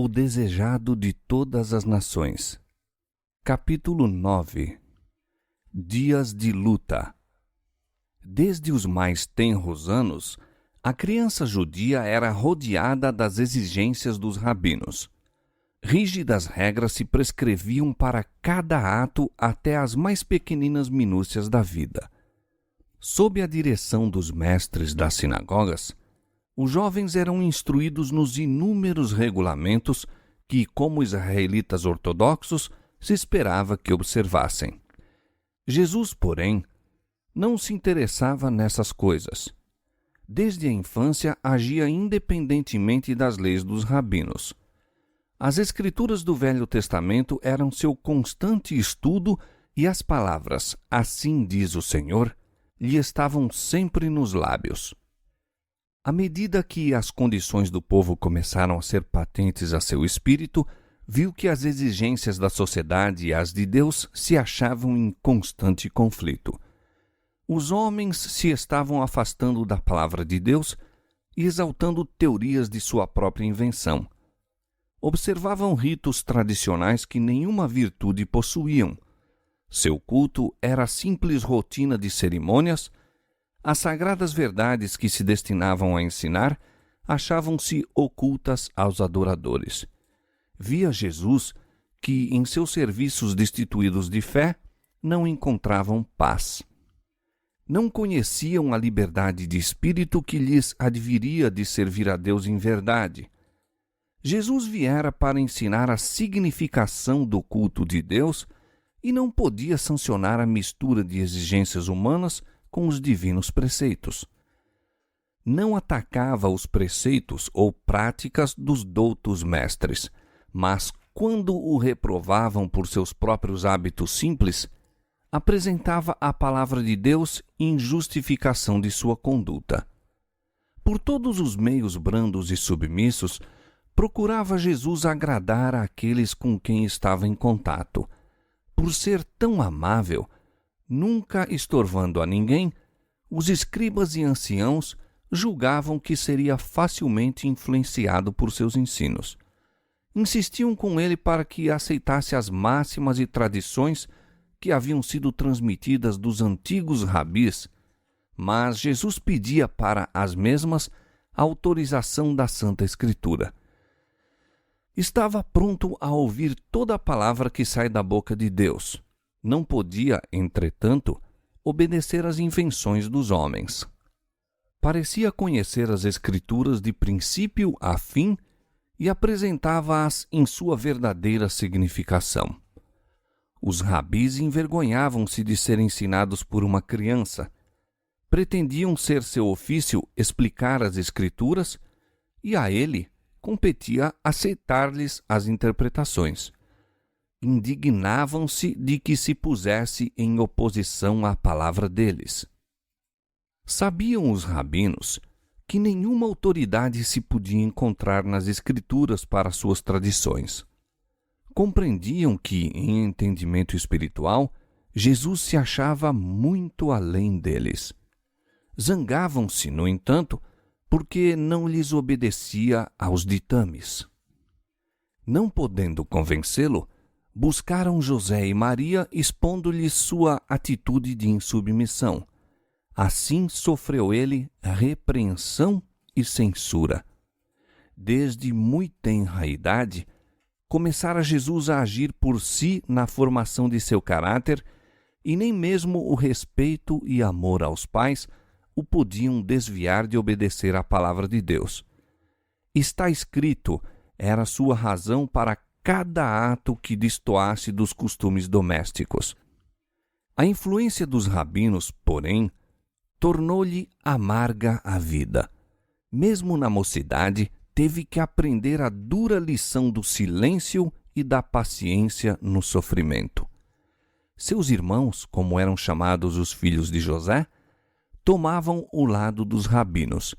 O desejado de todas as nações. Capítulo 9. Dias de luta. Desde os mais tenros anos, a criança judia era rodeada das exigências dos rabinos. Rígidas regras se prescreviam para cada ato até as mais pequeninas minúcias da vida. Sob a direção dos mestres das sinagogas, os jovens eram instruídos nos inúmeros regulamentos que, como israelitas ortodoxos, se esperava que observassem. Jesus, porém, não se interessava nessas coisas. Desde a infância agia independentemente das leis dos rabinos. As Escrituras do Velho Testamento eram seu constante estudo e as palavras "Assim diz o Senhor" lhe estavam sempre nos lábios. À medida que as condições do povo começaram a ser patentes a seu espírito, viu que as exigências da sociedade e as de Deus se achavam em constante conflito. Os homens se estavam afastando da palavra de Deus e exaltando teorias de sua própria invenção. Observavam ritos tradicionais que nenhuma virtude possuíam. Seu culto era simples rotina de cerimônias. As sagradas verdades que se destinavam a ensinar achavam-se ocultas aos adoradores. Via Jesus que, em seus serviços destituídos de fé, não encontravam paz. Não conheciam a liberdade de espírito que lhes adviria de servir a Deus em verdade. Jesus viera para ensinar a significação do culto de Deus e não podia sancionar a mistura de exigências humanas com os divinos preceitos. Não atacava os preceitos ou práticas dos doutos mestres, mas, quando o reprovavam por seus próprios hábitos simples, apresentava a palavra de Deus em justificação de sua conduta. Por todos os meios brandos e submissos, procurava Jesus agradar àqueles com quem estava em contato. Por ser tão amável, nunca estorvando a ninguém, os escribas e anciãos julgavam que seria facilmente influenciado por seus ensinos. Insistiam com ele para que aceitasse as máximas e tradições que haviam sido transmitidas dos antigos rabis, mas Jesus pedia para as mesmas a autorização da Santa Escritura. Estava pronto a ouvir toda a palavra que sai da boca de Deus. Não podia, entretanto, obedecer às invenções dos homens. Parecia conhecer as Escrituras de princípio a fim e apresentava-as em sua verdadeira significação. Os rabis envergonhavam-se de ser ensinados por uma criança. Pretendiam ser seu ofício explicar as Escrituras e a ele competia aceitar-lhes as interpretações. Indignavam-se de que se pusesse em oposição à palavra deles. Sabiam os rabinos que nenhuma autoridade se podia encontrar nas Escrituras para suas tradições. Compreendiam que, em entendimento espiritual, Jesus se achava muito além deles. Zangavam-se, no entanto, porque não lhes obedecia aos ditames. Não podendo convencê-lo, buscaram José e Maria expondo-lhes sua atitude de insubmissão. Assim sofreu ele repreensão e censura. Desde muito tenra idade, começara Jesus a agir por si na formação de seu caráter e nem mesmo o respeito e amor aos pais o podiam desviar de obedecer à palavra de Deus. Está escrito, era sua razão para cada ato que destoasse dos costumes domésticos. A influência dos rabinos, porém, tornou-lhe amarga a vida. Mesmo na mocidade, teve que aprender a dura lição do silêncio e da paciência no sofrimento. Seus irmãos, como eram chamados os filhos de José, tomavam o lado dos rabinos.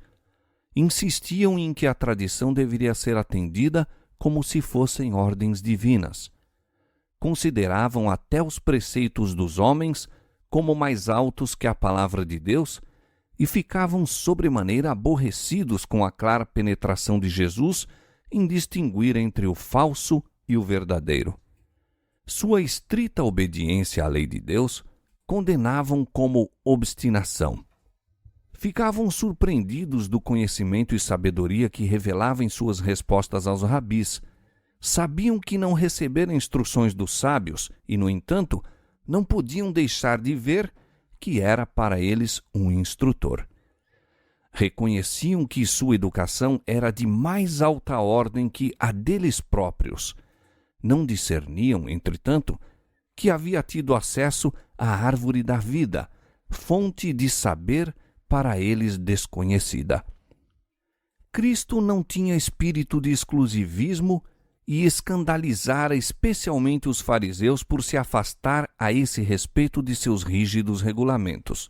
Insistiam em que a tradição deveria ser atendida como se fossem ordens divinas. Consideravam até os preceitos dos homens como mais altos que a palavra de Deus e ficavam sobremaneira aborrecidos com a clara penetração de Jesus em distinguir entre o falso e o verdadeiro. Sua estrita obediência à lei de Deus condenavam como obstinação. Ficavam surpreendidos do conhecimento e sabedoria que revelava em suas respostas aos rabis. Sabiam que não receberam instruções dos sábios e, no entanto, não podiam deixar de ver que era para eles um instrutor. Reconheciam que sua educação era de mais alta ordem que a deles próprios. Não discerniam, entretanto, que havia tido acesso à árvore da vida, fonte de saber para eles desconhecida. Cristo não tinha espírito de exclusivismo e escandalizara especialmente os fariseus por se afastar a esse respeito de seus rígidos regulamentos.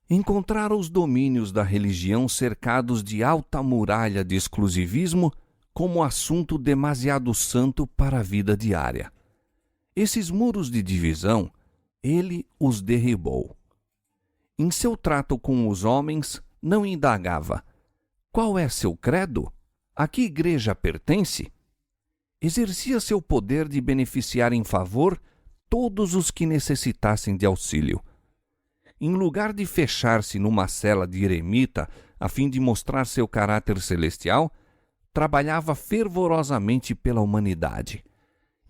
Encontrara os domínios da religião cercados de alta muralha de exclusivismo como assunto demasiado santo para a vida diária. Esses muros de divisão, ele os derribou. Em seu trato com os homens, não indagava: qual é seu credo? A que igreja pertence? Exercia seu poder de beneficiar em favor todos os que necessitassem de auxílio. Em lugar de fechar-se numa cela de eremita a fim de mostrar seu caráter celestial, trabalhava fervorosamente pela humanidade.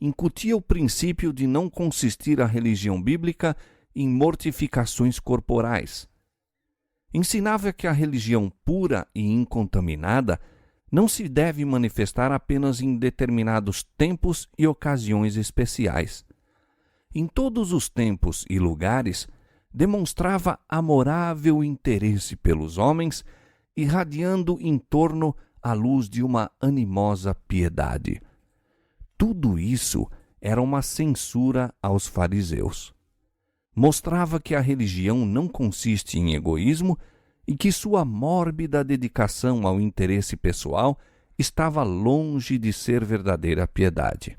Incutia o princípio de não consistir a religião bíblica em mortificações corporais. Ensinava que a religião pura e incontaminada não se deve manifestar apenas em determinados tempos e ocasiões especiais. Em todos os tempos e lugares, demonstrava amorável interesse pelos homens, irradiando em torno a luz de uma animosa piedade. Tudo isso era uma censura aos fariseus. Mostrava que a religião não consiste em egoísmo e que sua mórbida dedicação ao interesse pessoal estava longe de ser verdadeira piedade.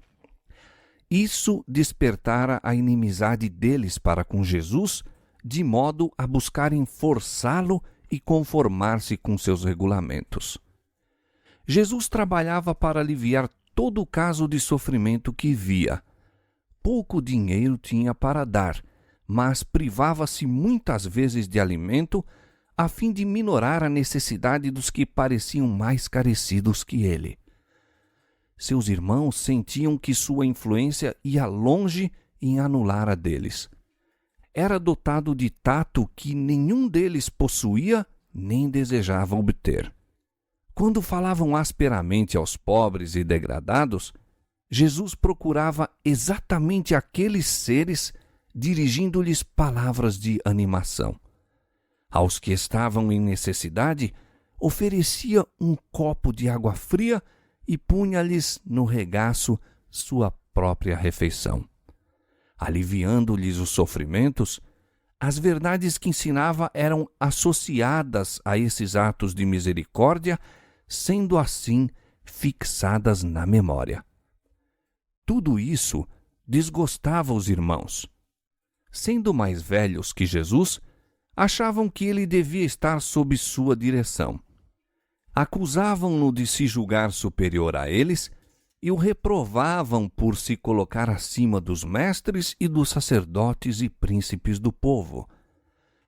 Isso despertara a inimizade deles para com Jesus, de modo a buscarem forçá-lo e conformar-se com seus regulamentos. Jesus trabalhava para aliviar todo o caso de sofrimento que via. Pouco dinheiro tinha para dar, mas privava-se muitas vezes de alimento a fim de minorar a necessidade dos que pareciam mais carecidos que ele. Seus irmãos sentiam que sua influência ia longe em anular a deles. Era dotado de tato que nenhum deles possuía nem desejava obter. Quando falavam asperamente aos pobres e degradados, Jesus procurava exatamente aqueles seres, dirigindo-lhes palavras de animação. Aos que estavam em necessidade, oferecia um copo de água fria e punha-lhes no regaço sua própria refeição. Aliviando-lhes os sofrimentos, as verdades que ensinava eram associadas a esses atos de misericórdia, sendo assim fixadas na memória. Tudo isso desgostava os irmãos. Sendo mais velhos que Jesus, achavam que ele devia estar sob sua direção. Acusavam-no de se julgar superior a eles e o reprovavam por se colocar acima dos mestres e dos sacerdotes e príncipes do povo.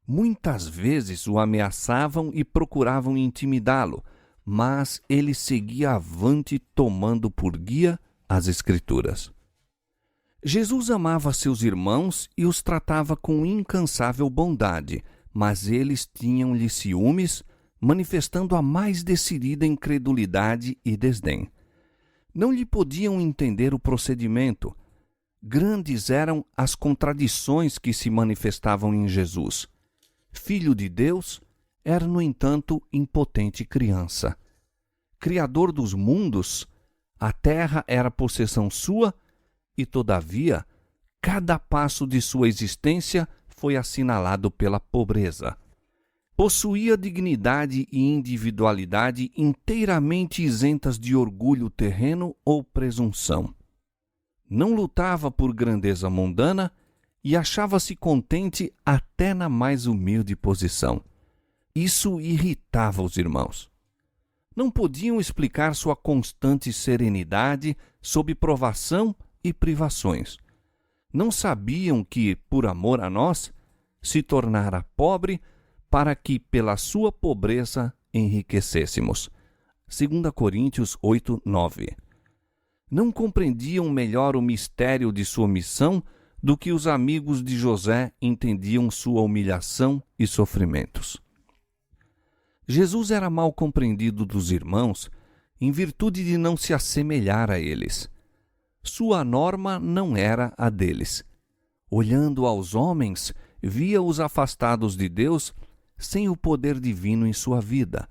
Muitas vezes o ameaçavam e procuravam intimidá-lo, mas ele seguia avante tomando por guia as Escrituras. Jesus amava seus irmãos e os tratava com incansável bondade, mas eles tinham-lhe ciúmes, manifestando a mais decidida incredulidade e desdém. Não lhe podiam entender o procedimento. Grandes eram as contradições que se manifestavam em Jesus. Filho de Deus, era, no entanto, impotente criança. Criador dos mundos, a terra era possessão sua e, todavia, cada passo de sua existência foi assinalado pela pobreza. Possuía dignidade e individualidade inteiramente isentas de orgulho terreno ou presunção. Não lutava por grandeza mundana e achava-se contente até na mais humilde posição. Isso irritava os irmãos. Não podiam explicar sua constante serenidade sob provação e privações. Não sabiam que, por amor a nós, se tornara pobre para que, pela sua pobreza, enriquecêssemos. 2 Coríntios 8, 9. Não compreendiam melhor o mistério de sua missão do que os amigos de José entendiam sua humilhação e sofrimentos. Jesus era mal compreendido dos irmãos em virtude de não se assemelhar a eles. Sua norma não era a deles. Olhando aos homens, via-os afastados de Deus sem o poder divino em sua vida.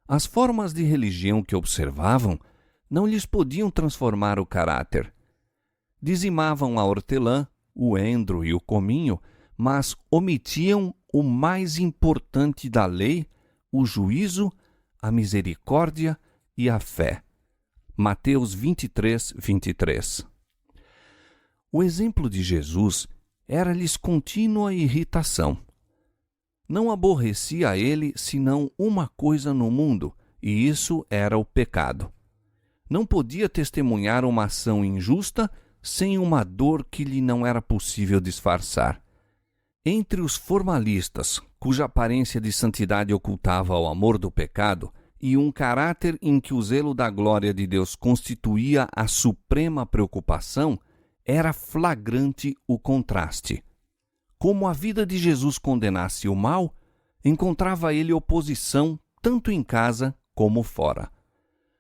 As formas de religião que observavam não lhes podiam transformar o caráter. Dizimavam a hortelã, o endro e o cominho, mas omitiam o mais importante da lei, o juízo, a misericórdia e a fé. Mateus 23, 23. O exemplo de Jesus era-lhes contínua irritação. Não aborrecia a ele senão uma coisa no mundo, e isso era o pecado. Não podia testemunhar uma ação injusta sem uma dor que lhe não era possível disfarçar. Entre os formalistas, cuja aparência de santidade ocultava o amor do pecado, e um caráter em que o zelo da glória de Deus constituía a suprema preocupação, era flagrante o contraste. Como a vida de Jesus condenasse o mal, encontrava ele oposição tanto em casa como fora.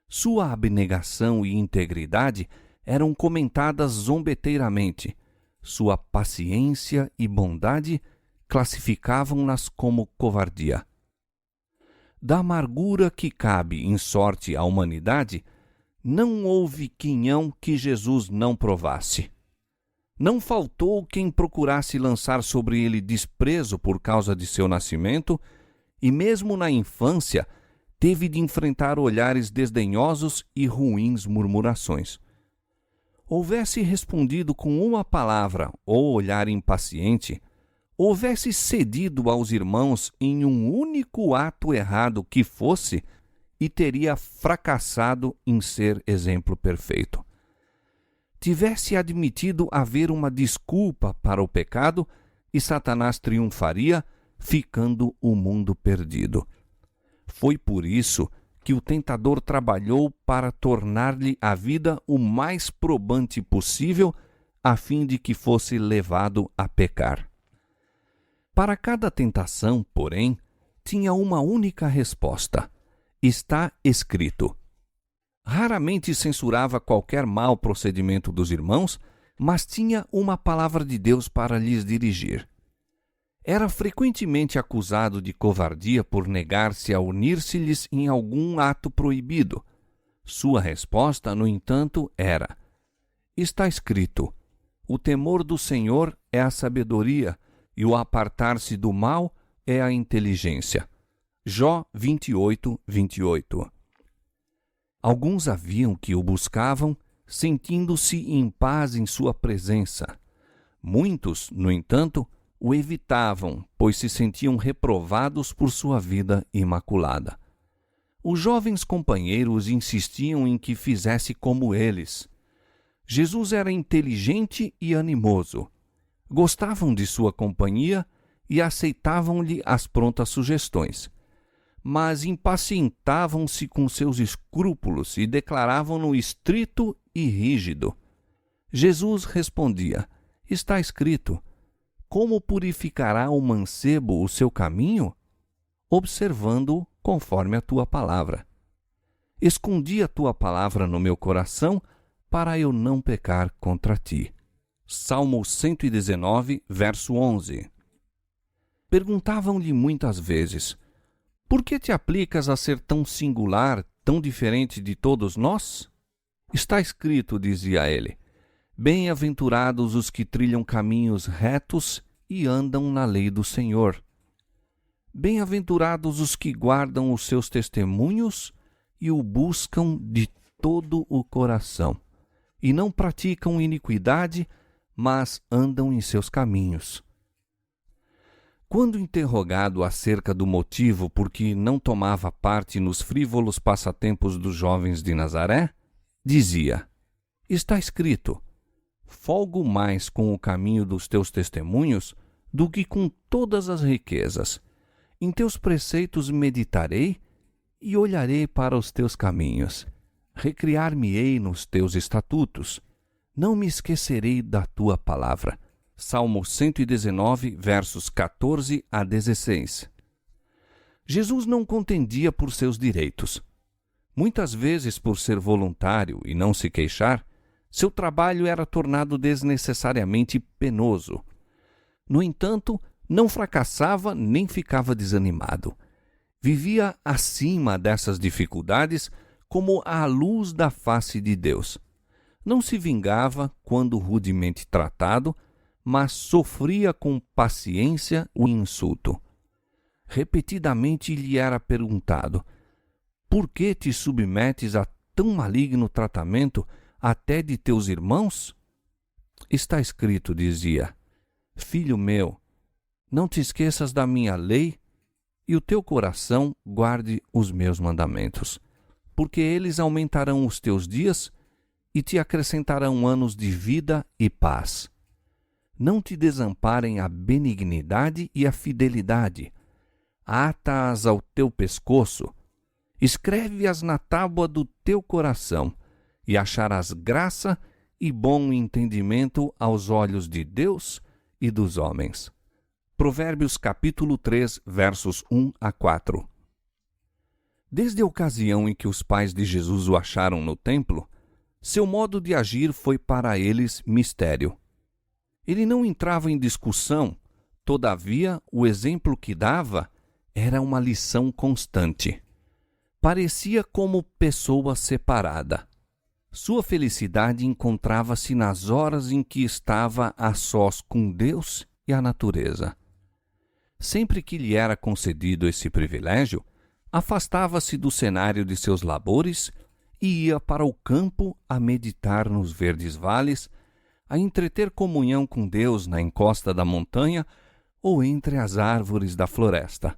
Sua abnegação e integridade eram comentadas zombeteiramente. Sua paciência e bondade classificavam-nas como covardia. Da amargura que cabe em sorte à humanidade, não houve quinhão que Jesus não provasse. Não faltou quem procurasse lançar sobre ele desprezo por causa de seu nascimento, e mesmo na infância teve de enfrentar olhares desdenhosos e ruins murmurações. Houvesse respondido com uma palavra ou olhar impaciente, houvesse cedido aos irmãos em um único ato errado que fosse, e teria fracassado em ser exemplo perfeito. Tivesse admitido haver uma desculpa para o pecado, e Satanás triunfaria, ficando o mundo perdido. Foi por isso que o tentador trabalhou para tornar-lhe a vida o mais probante possível, a fim de que fosse levado a pecar. Para cada tentação, porém, tinha uma única resposta: está escrito. Raramente censurava qualquer mau procedimento dos irmãos, mas tinha uma palavra de Deus para lhes dirigir. Era frequentemente acusado de covardia por negar-se a unir-se-lhes em algum ato proibido. Sua resposta, no entanto, era: está escrito, o temor do Senhor é a sabedoria, e o apartar-se do mal é a inteligência. Jó 28, 28. Alguns haviam que o buscavam, sentindo-se em paz em sua presença. Muitos, no entanto, o evitavam, pois se sentiam reprovados por sua vida imaculada. Os jovens companheiros insistiam em que fizesse como eles. Jesus era inteligente e animoso. Gostavam de sua companhia e aceitavam-lhe as prontas sugestões. Mas impacientavam-se com seus escrúpulos e declaravam-no estrito e rígido. Jesus respondia: está escrito, como purificará o mancebo o seu caminho? Observando-o conforme a tua palavra. Escondi a tua palavra no meu coração, para eu não pecar contra ti. Salmo 119, verso 11. Perguntavam-lhe muitas vezes: por que te aplicas a ser tão singular, tão diferente de todos nós? Está escrito, dizia ele, bem-aventurados os que trilham caminhos retos e andam na lei do Senhor. Bem-aventurados os que guardam os seus testemunhos e o buscam de todo o coração, e não praticam iniquidade, mas andam em seus caminhos. Quando interrogado acerca do motivo por que não tomava parte nos frívolos passatempos dos jovens de Nazaré, dizia: está escrito: folgo mais com o caminho dos teus testemunhos do que com todas as riquezas. Em teus preceitos meditarei e olharei para os teus caminhos. Recriar-me-ei nos teus estatutos. Não me esquecerei da tua palavra. Salmo 119, versos 14 a 16. Jesus não contendia por seus direitos. Muitas vezes, por ser voluntário e não se queixar, seu trabalho era tornado desnecessariamente penoso. No entanto, não fracassava nem ficava desanimado. Vivia acima dessas dificuldades como a luz da face de Deus. Não se vingava quando rudemente tratado, mas sofria com paciência o insulto. Repetidamente lhe era perguntado: por que te submetes a tão maligno tratamento até de teus irmãos? Está escrito, dizia: filho meu, não te esqueças da minha lei e o teu coração guarde os meus mandamentos, porque eles aumentarão os teus dias e te acrescentarão anos de vida e paz. Não te desamparem a benignidade e a fidelidade. Ata-as ao teu pescoço, escreve-as na tábua do teu coração, e acharás graça e bom entendimento aos olhos de Deus e dos homens. Provérbios capítulo 3, versos 1 a 4. Desde a ocasião em que os pais de Jesus o acharam no templo, seu modo de agir foi para eles mistério. Ele não entrava em discussão, todavia o exemplo que dava era uma lição constante. Parecia como pessoa separada. Sua felicidade encontrava-se nas horas em que estava a sós com Deus e a natureza. Sempre que lhe era concedido esse privilégio, afastava-se do cenário de seus labores e ia para o campo a meditar nos verdes vales, a entreter comunhão com Deus na encosta da montanha ou entre as árvores da floresta.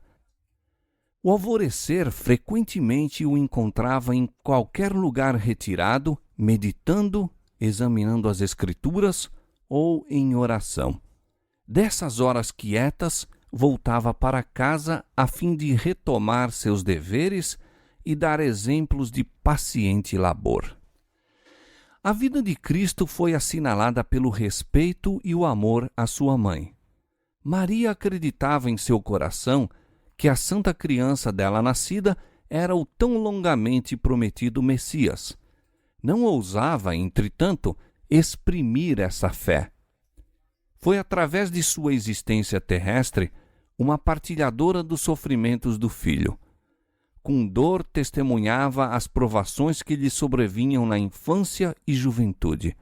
O alvorecer frequentemente o encontrava em qualquer lugar retirado, meditando, examinando as Escrituras ou em oração. Dessas horas quietas, voltava para casa a fim de retomar seus deveres e dar exemplos de paciente labor. A vida de Cristo foi assinalada pelo respeito e o amor à sua mãe. Maria acreditava em seu coração que a santa criança dela nascida era o tão longamente prometido Messias. Não ousava, entretanto, exprimir essa fé. Foi através de sua existência terrestre uma partilhadora dos sofrimentos do Filho. Com dor testemunhava as provações que lhe sobrevinham na infância e juventude.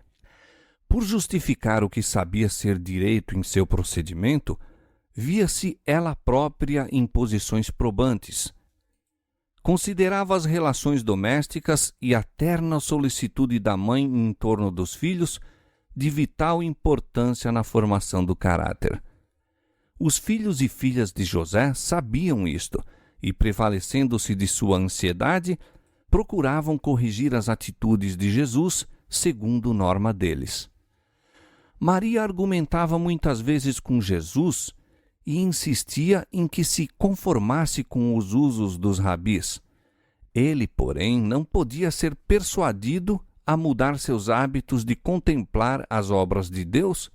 Por justificar o que sabia ser direito em seu procedimento, via-se ela própria em posições probantes. Considerava as relações domésticas e a terna solicitude da mãe em torno dos filhos de vital importância na formação do caráter. Os filhos e filhas de José sabiam isto e, prevalecendo-se de sua ansiedade, procuravam corrigir as atitudes de Jesus segundo norma deles. Maria argumentava muitas vezes com Jesus e insistia em que se conformasse com os usos dos rabis. Ele, porém, não podia ser persuadido a mudar seus hábitos de contemplar as obras de Deus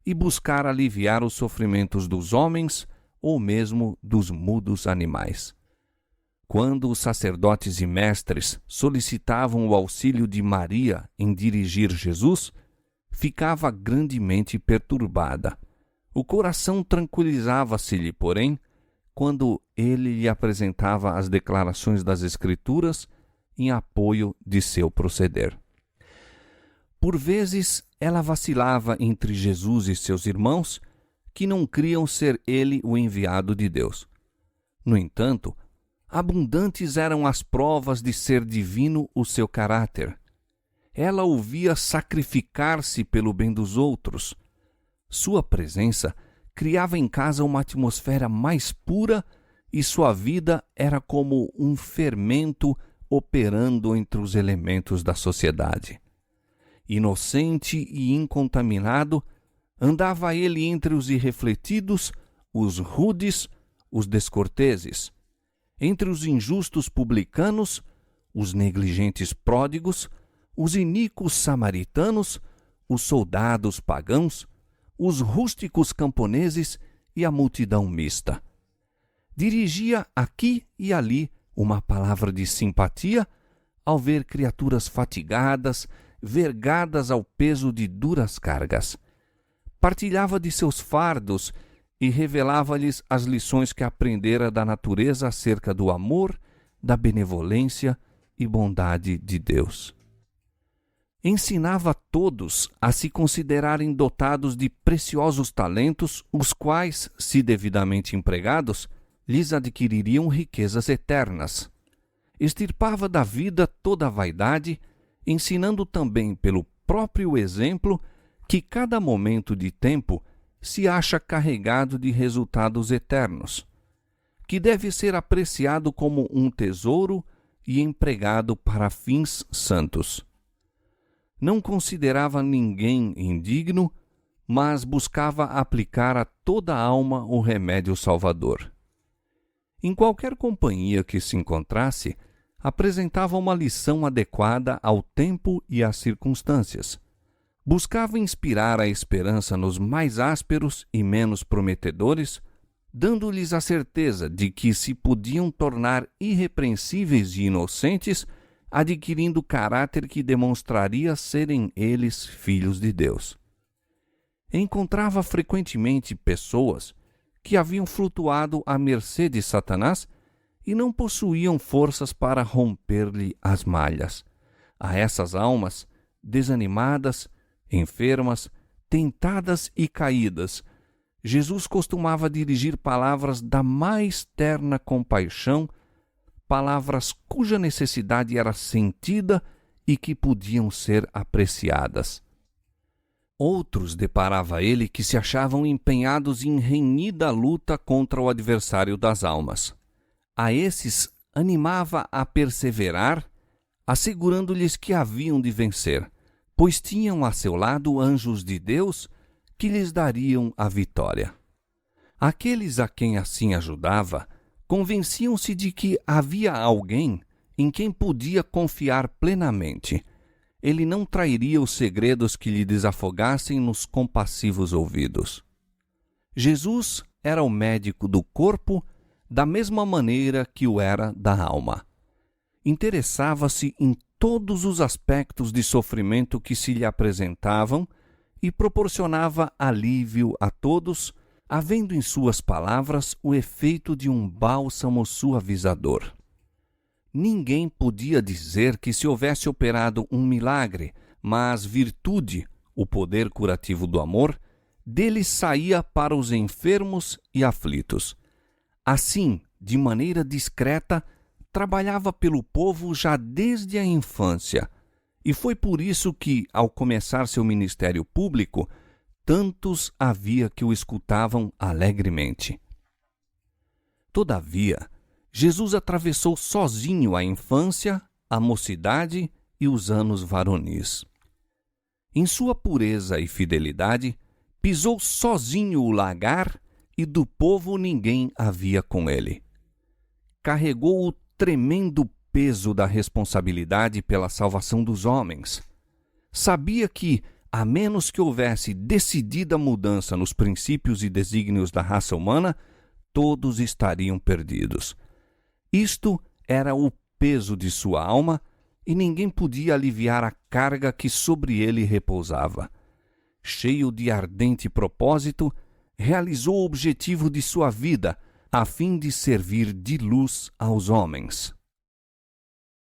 e buscar aliviar os sofrimentos dos homens ou mesmo dos mudos animais. Quando os sacerdotes e mestres solicitavam o auxílio de Maria em dirigir Jesus, ficava grandemente perturbada. O coração tranquilizava-se-lhe, porém, quando ele lhe apresentava as declarações das Escrituras em apoio de seu proceder. Por vezes, ela vacilava entre Jesus e seus irmãos, que não criam ser ele o enviado de Deus. No entanto, abundantes eram as provas de ser divino o seu caráter. Ela o via sacrificar-se pelo bem dos outros. Sua presença criava em casa uma atmosfera mais pura e sua vida era como um fermento operando entre os elementos da sociedade. Inocente e incontaminado, andava ele entre os irrefletidos, os rudes, os descorteses, entre os injustos publicanos, os negligentes pródigos, os iníquos samaritanos, os soldados pagãos, os rústicos camponeses e a multidão mista. Dirigia aqui e ali uma palavra de simpatia ao ver criaturas fatigadas, vergadas ao peso de duras cargas. Partilhava de seus fardos e revelava-lhes as lições que aprendera da natureza acerca do amor, da benevolência e bondade de Deus. Ensinava a todos a se considerarem dotados de preciosos talentos, os quais, se devidamente empregados, lhes adquiririam riquezas eternas. Extirpava da vida toda a vaidade, ensinando também pelo próprio exemplo que cada momento de tempo se acha carregado de resultados eternos, que deve ser apreciado como um tesouro e empregado para fins santos. Não considerava ninguém indigno, mas buscava aplicar a toda a alma o remédio salvador. Em qualquer companhia que se encontrasse, apresentava uma lição adequada ao tempo e às circunstâncias. Buscava inspirar a esperança nos mais ásperos e menos prometedores, dando-lhes a certeza de que se podiam tornar irrepreensíveis e inocentes, adquirindo caráter que demonstraria serem eles filhos de Deus. Encontrava frequentemente pessoas que haviam flutuado à mercê de Satanás e não possuíam forças para romper-lhe as malhas. A essas almas, desanimadas, enfermas, tentadas e caídas, Jesus costumava dirigir palavras da mais terna compaixão, palavras cuja necessidade era sentida e que podiam ser apreciadas. Outros deparava ele que se achavam empenhados em renhida luta contra o adversário das almas. A esses animava a perseverar, assegurando-lhes que haviam de vencer, pois tinham a seu lado anjos de Deus que lhes dariam a vitória. Aqueles a quem assim ajudava convenciam-se de que havia alguém em quem podia confiar plenamente. Ele não trairia os segredos que lhe desafogassem nos compassivos ouvidos. Jesus era o médico do corpo da mesma maneira que o era da alma. Interessava-se em todos os aspectos de sofrimento que se lhe apresentavam e proporcionava alívio a todos, havendo em suas palavras o efeito de um bálsamo suavizador. Ninguém podia dizer que se houvesse operado um milagre, mas virtude, o poder curativo do amor, dele saía para os enfermos e aflitos. Assim, de maneira discreta, trabalhava pelo povo já desde a infância, e foi por isso que, ao começar seu ministério público, tantos havia que o escutavam alegremente. Todavia, Jesus atravessou sozinho a infância, a mocidade e os anos varonis. Em sua pureza e fidelidade, pisou sozinho o lagar e do povo ninguém havia com ele. Carregou o tremendo peso da responsabilidade pela salvação dos homens. Sabia que, a menos que houvesse decidida mudança nos princípios e desígnios da raça humana, todos estariam perdidos. Isto era o peso de sua alma e ninguém podia aliviar a carga que sobre ele repousava. Cheio de ardente propósito, realizou o objetivo de sua vida, a fim de servir de luz aos homens.